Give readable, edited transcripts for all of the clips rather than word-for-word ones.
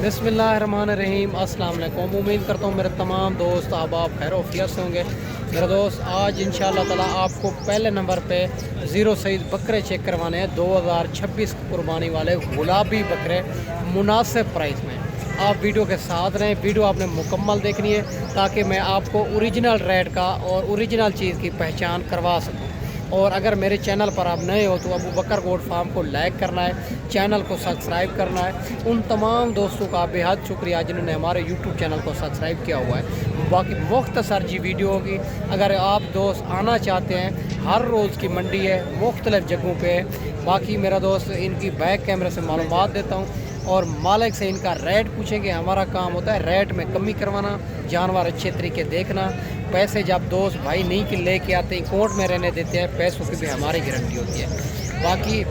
बिस्मिल्लाहिर्रहमानिर्रहीम। अस्सलाम वालेकुम। उम्मीद करता हूँ मेरे तमाम दोस्त अहबाब खैर वफियत से होंगे। मेरे दोस्त आज इंशाअल्लाह ताला आपको पहले नंबर पे ज़ीरो सईद बकरे चेक करवाने हैं। 2026 कुर्बानी वाले गुलाबी बकरे मुनासिब प्राइस में। आप वीडियो के साथ रहें, वीडियो आपने मुकम्मल देखनी है ताकि मैं आपको ओरिजिनल रेट का और ओरिजिनल चीज़ की पहचान करवा सकूँ। और अगर मेरे चैनल पर आप नए हो तो अबू बकर गोट फार्म को लाइक करना है, चैनल को सब्सक्राइब करना है। उन तमाम दोस्तों का बेहद शुक्रिया जिन्होंने हमारे यूट्यूब चैनल को सब्सक्राइब किया हुआ है। बाकी मुख्तसर जी वीडियो होगी। अगर आप दोस्त आना चाहते हैं, हर रोज़ की मंडी है, मुख्तलिफ़ जगहों पे है। बाकी मेरा दोस्त इनकी बैक कैमरे से मालूमात देता हूँ और मालिक से इनका रेट पूछेंगे। हमारा काम होता है रेट में कमी करवाना, जानवर अच्छे तरीके देखना। पैसे जब दोस्त भाई नहीं कि लेके आते हैं, कोर्ट में रहने देते हैं, पैसों की भी हमारी गारंटी होती है। बाकी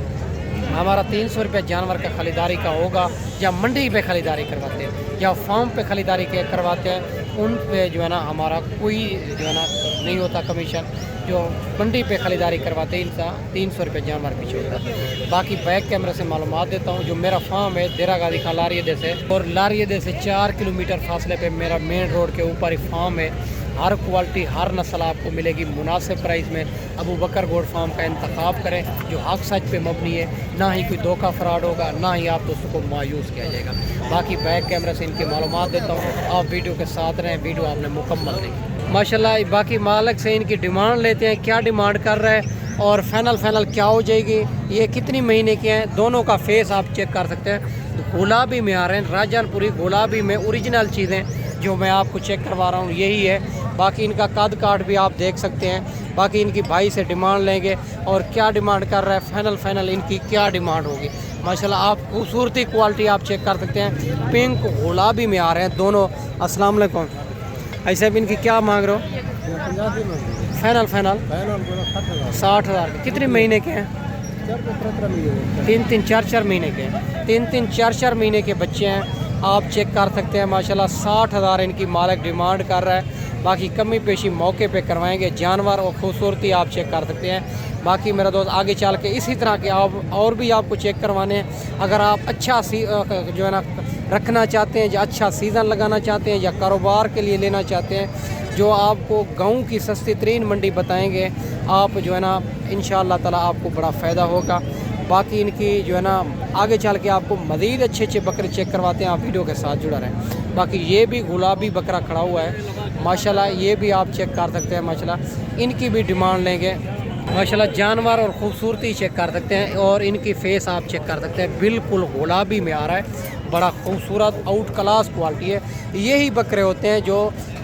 हमारा 300 रुपये जानवर का ख़रीदारी का होगा, या मंडी पे ख़रीदारी करवाते हैं या फार्म पे ख़रीदारी करवाते हैं, उन पे जो है ना हमारा कोई जो है ना नहीं होता कमीशन। जो मंडी पे ख़रीदारी करवाते हैं इनका 300 रुपये जानवर पीछे होता है। बाकी बैक कैमरे से मालूमात देता हूँ। जो मेरा फार्म है देरा गादी खां लारियदे से, और लारियदे से 4 किलोमीटर फासले पे मेरा मेन रोड के ऊपर ही फार्म है। हर क्वालिटी हर नस्ल आपको मिलेगी मुनासिब प्राइस में। अबू बकर गोट फार्म का इंतखाब करें जो हक सच पे मबनी है, ना ही कोई धोखा फ्रॉड होगा, ना ही आप दोस्तों को मायूस किया जाएगा। बाकी बैक कैमरे से इनकी मालूमात देता हूँ, आप वीडियो के साथ रहें, वीडियो आपने मुकम्मल देखी माशाल्लाह। बाकी मालिक से इनकी डिमांड लेते हैं, क्या डिमांड कर रहे हैं और फाइनल क्या हो जाएगी, ये कितनी महीने के हैं, दोनों का फेस आप चेक कर सकते हैं। गुलाबी में आ रहे हैं, राजनपुरी गुलाबी में ओरिजिनल चीज़ें जो मैं आपको चेक करवा रहा हूँ यही है। बाकी इनका कद काट भी आप देख सकते हैं। बाकी इनकी भाई से डिमांड लेंगे और क्या डिमांड कर रहा है, फाइनल इनकी क्या डिमांड होगी। माशाल्लाह आप खूबसूरती क्वालिटी आप चेक कर सकते हैं। पिंक गुलाबी में आ रहे हैं दोनों। अस्सलाम वालेकुम। ऐसे भी इनकी क्या मांग रहे हो? फाइनल 60,000 के। कितने महीने के हैं? 3-4 महीने के। 3-4 महीने के बच्चे हैं, आप चेक कर सकते हैं। माशाल्लाह 60,000 इनकी मालिक डिमांड कर रहा है। बाकी कमी पेशी मौके पे करवाएंगे। जानवर और खूबसूरती आप चेक कर सकते हैं। बाकी मेरा दोस्त आगे चल के इसी तरह के आप और भी आपको चेक करवाने हैं। अगर आप अच्छा जो है ना रखना चाहते हैं, या अच्छा सीज़न लगाना चाहते हैं, या कारोबार के लिए लेना चाहते हैं, जो आपको गाँव की सस्ती तरीन मंडी बताएँगे, आप जो है ना इंशाअल्लाह ताला आपको बड़ा फ़ायदा होगा। बाकी इनकी जो है ना आगे चल के आपको मज़ीद अच्छे बकरे चेक करवाते हैं, आप वीडियो के साथ जुड़ा रहें। बाकी ये भी गुलाबी बकरा खड़ा हुआ है माशाल्लाह, ये भी आप चेक कर सकते हैं। माशाल्लाह इनकी भी डिमांड लेंगे। माशाल्लाह जानवर और ख़ूबसूरती चेक कर सकते हैं और इनकी फेस आप चेक कर सकते हैं, बिल्कुल गुलाबी में आ रहा है, बड़ा खूबसूरत आउट क्लास क्वालिटी है। यही बकरे होते हैं जो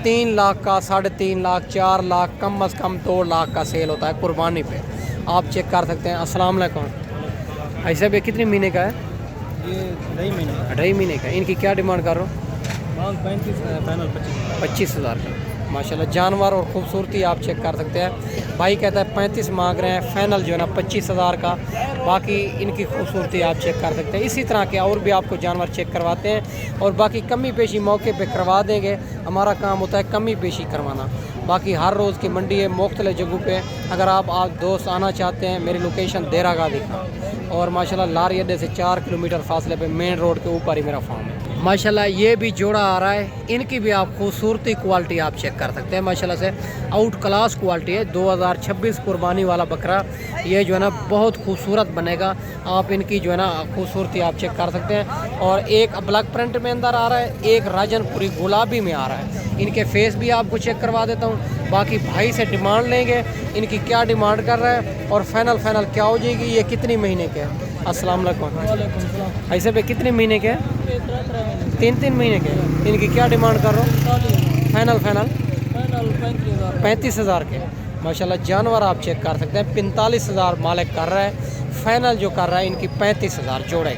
3 लाख का, 3.5 लाख, 4 लाख, कम अज़ कम 2 लाख का सेल होता है कुर्बानी पे। आप चेक कर सकते हैं। अस्सलाम वालेकुम। ऐसे भी कितने महीने का है? ये 2.5 महीने का। इनकी क्या डिमांड कर रहा हूँ? 35, फाइनल 25,000 का। माशाल्लाह जानवर और ख़ूबसूरती आप चेक कर सकते हैं। भाई कहता है 35 मांग रहे हैं, फाइनल जो है ना 25,000 का। बाकी इनकी खूबसूरती आप चेक कर सकते हैं। इसी तरह के और भी आपको जानवर चेक करवाते हैं और बाकी कमी पेशी मौके पे करवा देंगे। हमारा काम होता है कमी पेशी करवाना। बाकी हर रोज़ की मंडी है मुख्तलिफ़ जगहों पे। अगर आप दोस्त आना चाहते हैं, मेरी लोकेशन देरा गादी खां, और माशाल्लाह लारियदे से 4 किलोमीटर फासले पे मेन रोड के ऊपर ही मेरा फार्म है। माशाल्लाह ये भी जोड़ा आ रहा है, इनकी भी आप खूबसूरती क्वालिटी आप चेक कर सकते हैं। माशाल्लाह से आउट क्लास क्वालिटी है। 2026 कुर्बानी वाला बकरा ये जो है ना बहुत खूबसूरत बनेगा। आप इनकी जो है ना खूबसूरती आप चेक कर सकते हैं। और एक ब्लैक प्रिंट में अंदर आ रहा है, एक राजनपुरी गुलाबी में आ रहा है। इनके फेस भी आपको चेक करवा देता हूँ। बाकी भाई से डिमांड लेंगे, इनकी क्या डिमांड कर रहा है और फाइनल क्या हो जाएगी, ये कितनी महीने के हैं। अस्सलाम वालेकुम। ऐसे पे कितने महीने के हैं? 3 महीने के। इनकी क्या डिमांड कर रहा हूँ? फाइनल 35,000 के। माशाल्लाह जानवर आप चेक कर सकते हैं। 45,000 मालिक कर रहा है, फाइनल जो कर रहा है इनकी 35,000 जोड़े।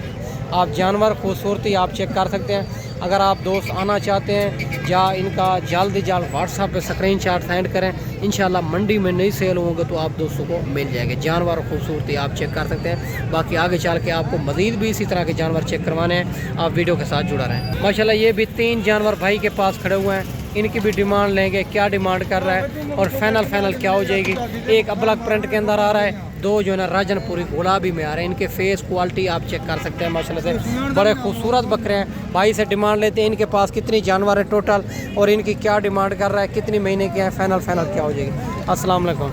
आप जानवर खूबसूरती आप चेक कर सकते हैं। अगर आप दोस्त आना चाहते हैं, या इनका जल्द व्हाट्सएप पे स्क्रीनशॉट सेंड करें। इंशाल्लाह मंडी में नहीं सेल होंगे तो आप दोस्तों को मिल जाएंगे। जानवर और खूबसूरती आप चेक कर सकते हैं। बाकी आगे चल के आपको मज़ीद भी इसी तरह के जानवर चेक करवाने हैं, आप वीडियो के साथ जुड़ा रहें। माशाल्लाह ये भी 3 जानवर भाई के पास खड़े हुए हैं। इनकी भी डिमांड लेंगे, क्या डिमांड कर रहा है और फाइनल क्या हो जाएगी। एक अबलग प्रिंट के अंदर आ रहा है, दो जो है ना राजनपुरी गुलाबी में आ रहे हैं। इनके फेस क्वालिटी आप चेक कर सकते हैं, माशाल्लाह से बड़े खूबसूरत बकरे हैं। भाई से डिमांड लेते हैं इनके पास कितनी जानवर है टोटल और इनकी क्या डिमांड कर रहा है, कितनी महीने के हैं, फाइनल क्या हो जाएगी। अस्सलाम वालेकुम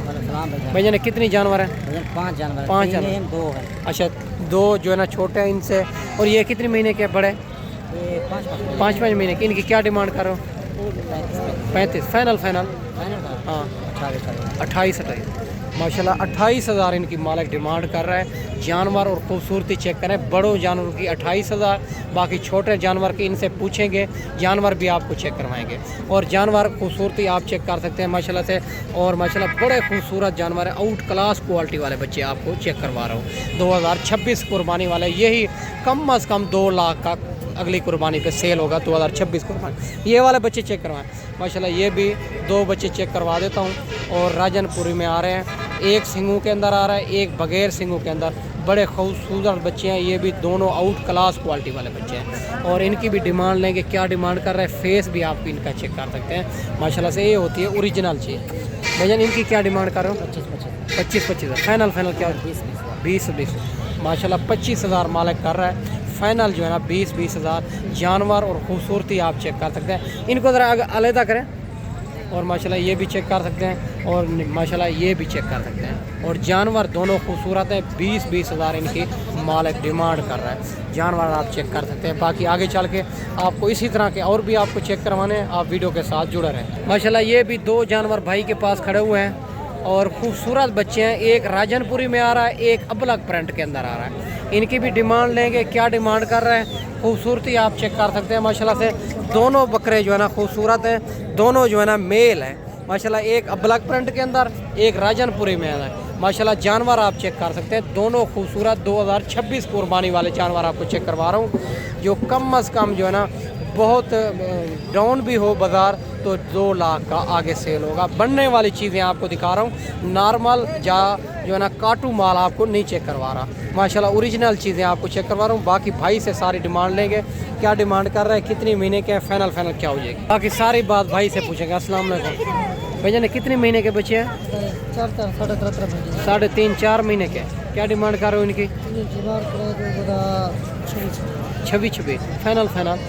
भैया, ने कितनी जानवर हैं? 5 जानवर, 5 जानवर, 2 है। अच्छा 2 जो है ना छोटे हैं इनसे, और ये कितने महीने के बड़े? 5 महीने के। इनकी क्या डिमांड कर रहे हो? 35 फाइनल हाँ 28 माशाल्लाह 28,000 इनकी मालिक डिमांड कर रहा है। जानवर और खूबसूरती चेक करें, बड़ों जानवर की 28,000, बाकी छोटे जानवर की इनसे पूछेंगे, जानवर भी आपको चेक करवाएंगे और जानवर खूबसूरती आप चेक कर सकते हैं माशाल्लाह से। और माशाल्लाह बड़े खूबसूरत जानवर है, आउट क्लास क्वालिटी वाले बच्चे आपको चेक करवा रहा हूँ। 2026 कुर्बानी वाले, यही कम अज़ कम 2 लाख का अगली कुर्बानी पे सेल होगा। 2026 कुर्बानी ये वाले बच्चे चेक करवाएं माशाल्लाह। ये भी 2 बच्चे चेक करवा देता हूँ और राजनपुरी में आ रहे हैं। एक सिंगू के अंदर आ रहा है, एक बगैर सिंगू के अंदर। बड़े खूबसूरत बच्चे हैं, ये भी दोनों आउट क्लास क्वालिटी वाले बच्चे हैं और इनकी भी डिमांड लेंगे, क्या डिमांड कर रहे हैं। फेस भी आप इनका चेक कर सकते हैं माशाल्लाह से, ये होती है ओरिजिनल चीज़। भैया इनकी क्या डिमांड कर रहे हो? 25 फाइनल क्या? 20 माशाल्लाह 25,000 मालिक कर रहा है। फाइनल जो है ना 20,000। जानवर और खूबसूरती आप चेक कर सकते हैं। इनको ज़रा अलहदा करें और माशाल्लाह ये भी चेक कर सकते हैं और माशाल्लाह ये भी चेक कर सकते हैं। और जानवर दोनों खूबसूरत हैं। 20,000 इनकी मालिक डिमांड कर रहा है। जानवर आप चेक कर सकते हैं। बाकी आगे चल के आपको इसी तरह के और भी आपको चेक करवाने हैं, आप वीडियो के साथ जुड़े रहें। माशाल्लाह ये भी 2 जानवर भाई के पास खड़े हुए हैं और खूबसूरत बच्चे हैं। एक राजनपुरी में आ रहा है, एक अबलग प्रिंट के अंदर आ रहा है। इनकी भी डिमांड लेंगे, क्या डिमांड कर रहे हैं। खूबसूरती आप चेक कर सकते हैं माशाल्लाह से। दोनों बकरे जो है ना खूबसूरत हैं, दोनों जो है ना मेल हैं माशाल्लाह। एक अबलग प्रिंट के अंदर, एक राजनपुरी में आ रहा है माशाल्लाह। जानवर आप चेक कर सकते हैं, दोनों खूबसूरत 2026 कुर्बानी वाले जानवर आपको चेक करवा रहा हूँ, जो कम अज़ कम जो है ना बहुत डाउन भी हो बाज़ार तो 2 लाख का आगे सेल होगा। बनने वाली चीज़ें आपको दिखा रहा हूँ, नॉर्मल जो है ना काटू माल आपको नहीं चेक करवा रहा माशाल्लाह। ओरिजिनल चीज़ें आपको चेक करवा रहा हूँ। बाकी भाई से सारी डिमांड लेंगे, क्या डिमांड कर रहे हैं, कितने महीने के हैं, फाइनल क्या हो जाएगी। बाकी सारी बात भाई से पूछेंगे। अस्सलाम वालेकुम भैया, ने कितने महीने के बच्चे हैं? 3.5-4 महीने के। क्या डिमांड कर रहे हो इनकी? 26 फाइनल 23.5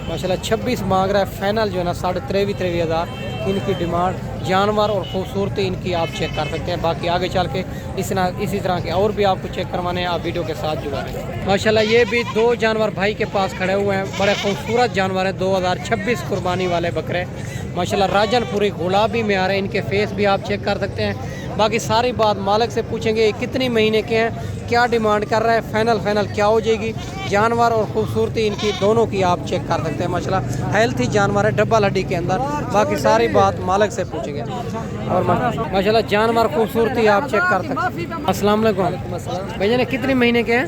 माशाल्लाह 26 मांग रहा है। फाइनल जो है ना 23.5 इनकी डिमांड। जानवर और खूबसूरती इनकी आप चेक कर सकते हैं। बाकी आगे चल के इसी तरह के और भी आपको चेक करवाने हैं, आप वीडियो के साथ जुड़ा रहे। माशाल्लाह ये भी 2 जानवर भाई के पास खड़े हुए हैं, बड़े खूबसूरत जानवर हैं। 2026 कुर्बानी वाले बकरे माशाल्लाह राजनपुरी गुलाबी में आ रहे हैं। इनके फेस भी आप चेक कर सकते हैं। बाकी सारी बात मालिक से पूछेंगे, कितनी महीने के हैं, क्या डिमांड कर रहा है, फाइनल क्या हो जाएगी। जानवर और खूबसूरती इनकी दोनों की आप चेक कर सकते हैं माशाल्लाह। हेल्थी जानवर है, डबल हड्डी के अंदर। बाकी सारी बात मालिक से पूछेंगे। और माशाल्लाह जानवर खूबसूरती आप चेक कर सकते हैं। अस्सलाम वालेकुम भैया, ने कितने महीने के हैं?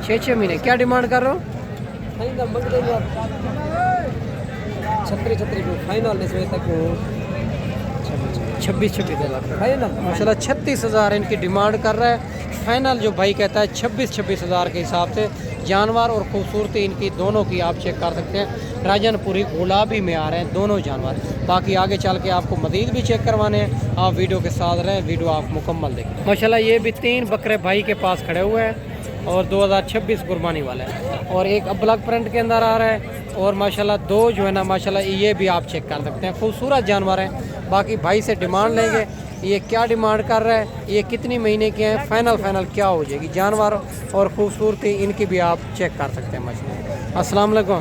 6 महीने। क्या डिमांड कर रहे हो? फाइनल 26 लाख माशाल्लाह 36,000 इनकी डिमांड कर रहा है। फाइनल जो भाई कहता है 26,000 के हिसाब से। जानवर और खूबसूरती इनकी दोनों की आप चेक कर सकते हैं। राजनपुरी गुलाबी में आ रहे हैं दोनों जानवर। बाकी आगे चल के आपको मज़ीद भी चेक करवाने हैं, आप वीडियो के साथ रहें, वीडियो आप मुकम्मल देखें। माशाल्लाह ये भी 3 बकरे भाई के पास खड़े हुए हैं और 2026 कुर्बानी वाले हैं और एक अबलग प्रिंट के अंदर आ रहा है। और माशाल्लाह 2 जो है ना माशाल्लाह ये भी आप चेक कर सकते हैं, खूबसूरत जानवर हैं। बाकी भाई से डिमांड लेंगे, ये क्या डिमांड कर रहा है, ये कितनी महीने के हैं, फाइनल क्या हो जाएगी। जानवर और खूबसूरती इनकी भी आप चेक कर सकते हैं माशाल्लाह। अस्सलाम वालेकुम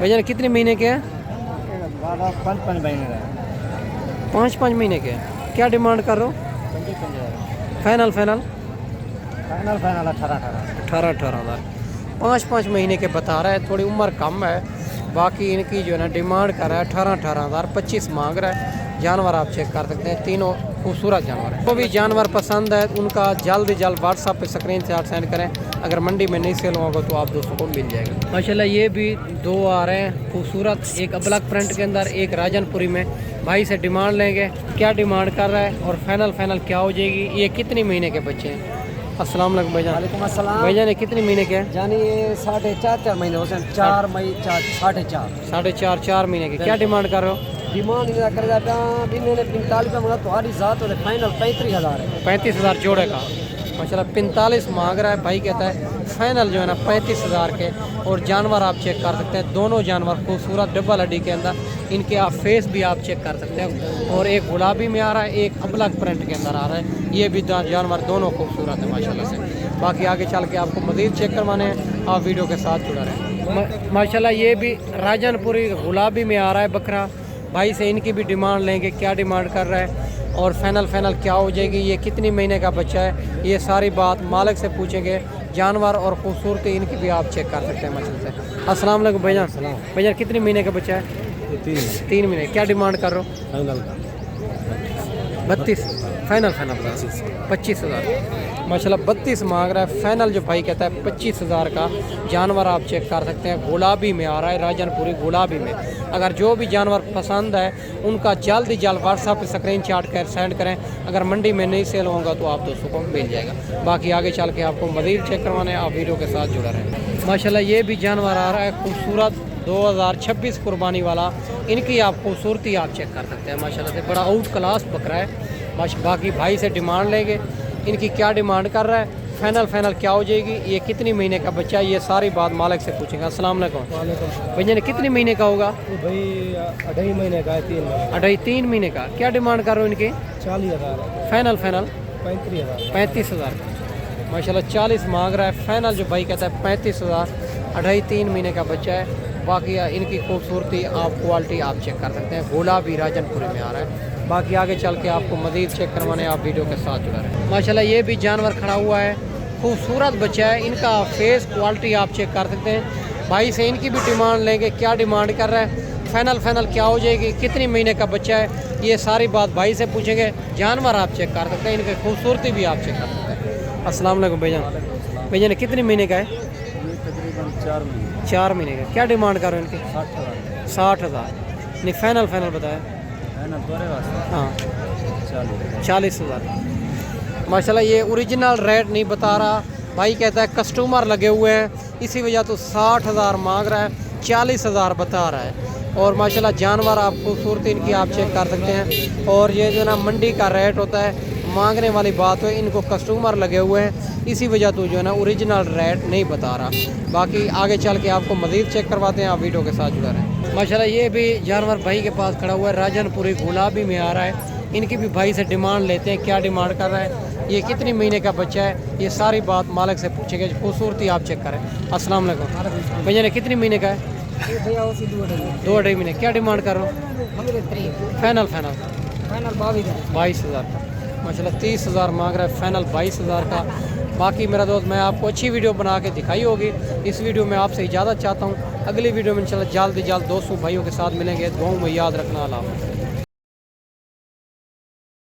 भैया, कितने महीने के हैं? 5 महीने के। क्या डिमांड कर रहे हो? फाइनल 18,000 5 महीने के बता रहा है, थोड़ी उम्र कम है। बाकी इनकी जो है ना डिमांड कर रहा है 18,000, 25 मांग रहा है। जानवर आप चेक कर सकते हैं, तीनों खूबसूरत जानवर हैं। तो भी जानवर पसंद है उनका जल्द व्हाट्सएप पे स्क्रीन शॉट सेंड करें। अगर मंडी में नहीं सेल होगा तो आप दोस्तों को मिल जाएगा। माशाल्लाह ये भी 2 आ रहे हैं खूबसूरत, एक अबलग प्रिंट के अंदर, एक राजनपुरी में। भाई से डिमांड लेंगे, क्या डिमांड कर रहा है और फाइनल क्या हो जाएगी। ये कितनी महीने के बच्चे हैं? अस्सलाम वालेकुम भाईजान। वालेकुम अस्सलाम। भाईजान ये कितने महीने के हैं? जानी ये 4.5 महीने हो गए, 4 मई 4.5 4.5 महीने के। क्या डिमांड कर रहे हो? डिमांड इनका कर जाता भी मैंने 45 का मंगा, तुम्हारी जात और फाइनल 35,000 है। 35,000 जोड़े का माशाल्लाह। 45 मांग रहा है भाई, कहता है फाइनल जो है ना 35,000 के। और जानवर आप चेक कर सकते हैं, दोनों जानवर खूबसूरत डबल हड्डी के अंदर। इनके आप फेस भी आप चेक कर सकते हैं। और एक गुलाबी में आ रहा है, एक अबलग प्रिंट के अंदर आ रहा है। ये भी जानवर दोनों खूबसूरत है माशाल्लाह से। बाकी आगे चल के आपको मज़ीद चेक करवाने हैं, आप वीडियो के साथ जुड़ा रहें। माशाल्लाह ये भी राजनपुरी गुलाबी में आ रहा है बकरा। भाई से इनकी भी डिमांड लेंगे, क्या डिमांड कर रहा है और फाइनल क्या हो जाएगी, ये कितनी महीने का बच्चा है, ये सारी बात मालिक से पूछेंगे। जानवर और खूबसूरती इनकी भी आप चेक कर सकते हैं मछली से। अस्सलाम वालेकुम भाईजान। भाईजान कितनी महीने का बच्चा है? 3 महीने। क्या डिमांड कर रहे हो? 32 फाइनल 25,000 माशाल्लाह 32 मांग रहा है। फाइनल जो भाई कहता है 25,000 का। जानवर आप चेक कर सकते हैं, गुलाबी में आ रहा है, राजनपुरी गुलाबी में। अगर जो भी जानवर पसंद है उनका जल्द ही जल्द व्हाट्सएप पे स्क्रीनशॉट कर सेंड करें। अगर मंडी में नहीं सेल होगा तो आप दोस्तों को मिल जाएगा। बाकी आगे चल के आपको मज़ीद चेक करवाने, आप वीडियो के साथ जुड़ा रहें। माशाल्लाह ये भी जानवर आ रहा है खूबसूरत 2026 कुर्बानी वाला। इनकी आप खूबसूरती आप चेक कर सकते हैं माशाल्लाह से, बड़ा आउट क्लास बकरा है। बाकी भाई से डिमांड लेंगे, इनकी क्या डिमांड कर रहा है, फाइनल क्या हो जाएगी, ये कितनी महीने का बच्चा है, ये सारी बात मालिक से पूछेंगे। अस्सलाम वालेकुम। भैया ने कितने महीने का होगा? भाई 2.5 महीने का है, 3 महीने। 3 महीने का। क्या डिमांड कर रहे हो इनकी? 40,000। फाइनल 35,000। 35,000 माशाल्लाह 40 मांग रहा है। फाइनल जो भाई कहता है 35,000। 3 महीने का बच्चा है। बाकी इनकी खूबसूरती आप क्वालिटी आप चेक कर सकते हैं, गुलाबी राजनपुरी में आ रहा है। बाकी आगे चल के आपको मज़ीद चेक करवाने, आप वीडियो के साथ जुड़ा रहे। माशाल्लाह ये भी जानवर खड़ा हुआ है, खूबसूरत बच्चा है। इनका फेस क्वालिटी आप चेक कर सकते हैं। भाई से इनकी भी डिमांड लेंगे, क्या डिमांड कर रहा है, फाइनल क्या हो जाएगी, कितनी महीने का बच्चा है, ये सारी बात भाई से पूछेंगे। जानवर आप चेक कर सकते हैं, इनकी खूबसूरती भी आप चेक कर सकते हैं। अस्सलाम वालेकुम भाईजान। भैया ने कितने महीने का है? तकरीबन 4 महीने। 4 महीने का। क्या डिमांड कर रहे हो इनकी? 60,000 नहीं, फाइनल बताया। हाँ 40,000 माशाल्लाह। ये ओरिजिनल रेट नहीं बता रहा भाई, कहता है कस्टमर लगे हुए हैं इसी वजह तो 60,000 मांग रहा है, 40,000 बता रहा है। और माशाल्लाह जानवर आप खूबसूरती इनकी आप चेक कर सकते हैं। और ये जो ना मंडी का रेट होता है, मांगने वाली बात है, इनको कस्टमर लगे हुए हैं इसी वजह तो जो है ना ओरिजिनल रेट नहीं बता रहा। बाकी आगे चल के आपको मज़ीद चेक करवाते हैं, आप वीडियो के साथ जुड़ा रहें। माशाल्लाह ये भी जानवर भाई के पास खड़ा हुआ है, राजनपुरी गुलाबी में आ रहा है। इनकी भी भाई से डिमांड लेते हैं, क्या डिमांड कर रहा है, ये कितनी महीने का बच्चा है, ये सारी बात मालिक से पूछेंगे। खूबसूरती आप चेक करें। अस्सलाम वालेकुम। भैया ने कितनी महीने का है? 2.5 महीने। क्या डिमांड कर रहा हूँ? फाइनल 22,000 का माशाल्लाह। 30,000 मांग रहा है, फाइनल 22,000 का। बाकी मेरा दोस्त, मैं आपको अच्छी वीडियो बना के दिखाई होगी। इस वीडियो में आपसे इजाज़त चाहता हूँ। अगली वीडियो में इंशाल्लाह जल्द से जल्द दोस्तों भाइयों के साथ मिलेंगे। दुआओं में याद रखना। अल्लाह।